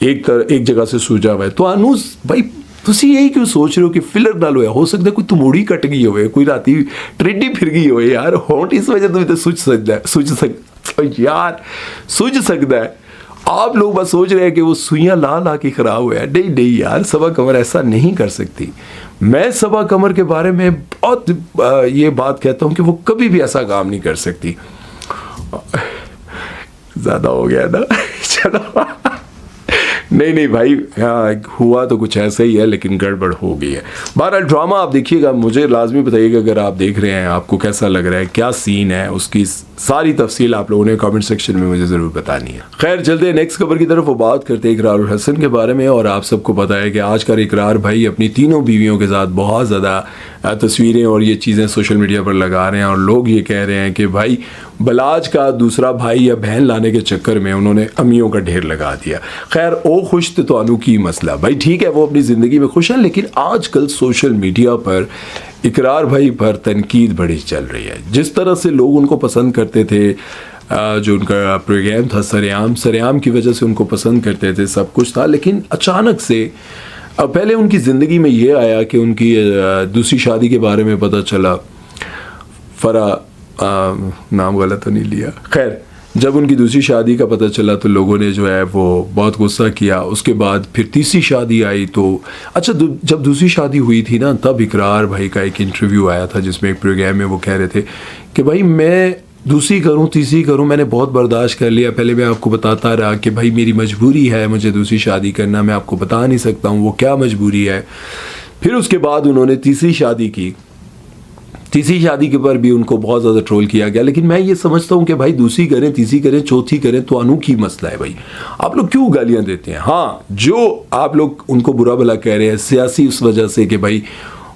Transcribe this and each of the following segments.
एक जगह से सूजा हुआ है। तो अनु भाई तुसी यही क्यों सोच रहे हो कि फिलर नाल हो सकता है कोई तमूड़ी कट गई हो, कोई राती ट्रेडी फिर गई हो यार, होंठ इस वजह तो सुझ सकता है। आप लोग बस सोच रहे हैं कि वो सुइयां ला ला के खराब हुआ है। नहीं नहीं यार, सबा कमर ऐसा नहीं कर सकती। मैं सबा कमर के बारे में बहुत ये बात कहता हूँ कि वो कभी भी ऐसा काम नहीं कर सकती। ज़्यादा हो गया ना चलो नहीं भाई, हाँ हुआ तो कुछ ऐसा ही है, लेकिन गड़बड़ हो गई है। बहरहाल ड्रामा आप देखिएगा, मुझे लाजमी बताइएगा अगर आप देख रहे हैं आपको कैसा लग रहा है, क्या सीन है, उसकी सारी तफसील आप लोगों ने कमेंट सेक्शन में मुझे ज़रूर बतानी है। खैर चलते हैं नेक्स्ट खबर की तरफ। वो बात करते हैं इकरार हसन के बारे में। और आप सबको पता है कि आजकल इकरार भाई अपनी तीनों बीवियों के साथ बहुत ज़्यादा तस्वीरें और ये चीज़ें सोशल मीडिया पर लगा रहे हैं, और लोग ये कह रहे हैं कि भाई बलाज का दूसरा भाई या बहन लाने के चक्कर में उन्होंने अम्मियों का ढेर लगा दिया। खैर ओ खुश तो अनु की मसला भाई, ठीक है वो अपनी ज़िंदगी में खुश है, लेकिन आजकल सोशल मीडिया पर इकरार भाई पर तनकीद बड़ी चल रही है। जिस तरह से लोग उनको पसंद करते थे, जो उनका प्रोग्राम था सरेआम की वजह से उनको पसंद करते थे, सब कुछ था, लेकिन अचानक से अब पहले उनकी ज़िंदगी में ये आया कि उनकी दूसरी शादी के बारे में पता चला। नाम गलत तो नहीं लिया, खैर जब उनकी दूसरी शादी का पता चला तो लोगों ने जो है वो बहुत गुस्सा किया। उसके बाद फिर तीसरी शादी आई तो अच्छा, जब दूसरी शादी हुई थी ना, तब इकरार भाई का एक इंटरव्यू आया था जिसमें एक प्रोग्राम में वो कह रहे थे कि भाई मैं दूसरी करूं तीसरी करूं, मैंने बहुत बर्दाश्त कर लिया। पहले मैं आपको बताता रहा कि भाई मेरी मजबूरी है, मुझे दूसरी शादी करना, मैं आपको बता नहीं सकता हूं वो क्या मजबूरी है। फिर उसके बाद उन्होंने तीसरी शादी की। तीसरी शादी के पर भी उनको बहुत ज़्यादा ट्रोल किया गया। लेकिन मैं ये समझता हूँ कि भाई दूसरी करें तीसरी करें चौथी करें तो अनोखी मसला है भाई, आप लोग क्यों गालियाँ देते हैं। हाँ, जो आप लोग उनको बुरा भला कह रहे हैं सियासी उस वजह से कि भाई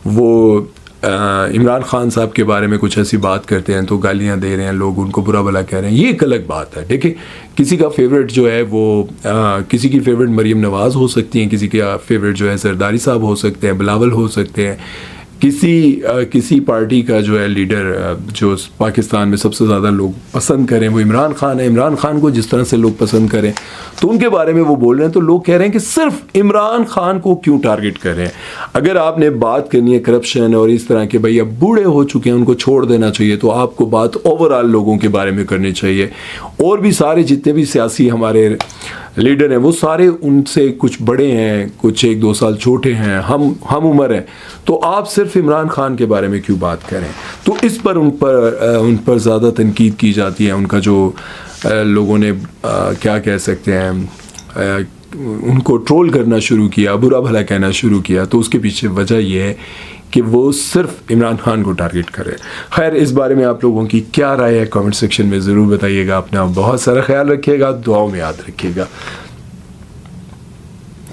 वो इमरान खान साहब के बारे में कुछ ऐसी बात करते हैं तो गालियां दे रहे हैं, लोग उनको बुरा भला कह रहे हैं, ये एक अलग बात है। देखिए किसी का फेवरेट जो है वो किसी की फेवरेट मरीम नवाज़ हो सकती हैं, किसी का फेवरेट जो है सरदारी साहब हो सकते हैं, बिलावल हो सकते हैं, किसी पार्टी का जो है लीडर जो पाकिस्तान में सबसे ज़्यादा लोग पसंद करें वो इमरान खान है। इमरान खान को जिस तरह से लोग पसंद करें तो उनके बारे में वो बोल रहे हैं, तो लोग कह रहे हैं कि सिर्फ इमरान खान को क्यों टारगेट कर रहे हैं। अगर आपने बात करनी है करप्शन और इस तरह के भाई अब बूढ़े हो चुके हैं उनको छोड़ देना चाहिए, तो आपको बात ओवरऑल लोगों के बारे में करनी चाहिए। और भी सारे जितने भी सियासी हमारे लीडर हैं वो सारे उनसे कुछ बड़े हैं, कुछ 1-2 साल छोटे हैं, हम उम्र हैं, तो आप सिर्फ इमरान खान के बारे में क्यों बात करें। तो इस पर उन पर ज़्यादा तनकीद की जाती है। उनका जो लोगों ने क्या कह सकते हैं उनको ट्रोल करना शुरू किया, बुरा भला कहना शुरू किया, तो उसके पीछे वजह यह है कि वो सिर्फ इमरान खान को टारगेट करे। खैर इस बारे में आप लोगों की क्या राय है कमेंट सेक्शन में ज़रूर बताइएगा। अपना बहुत सारा ख्याल रखिएगा, दुआओं में याद रखिएगा।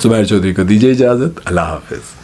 सुमैर चौधरी को दीजिए इजाज़त, अल्लाह हाफिज़।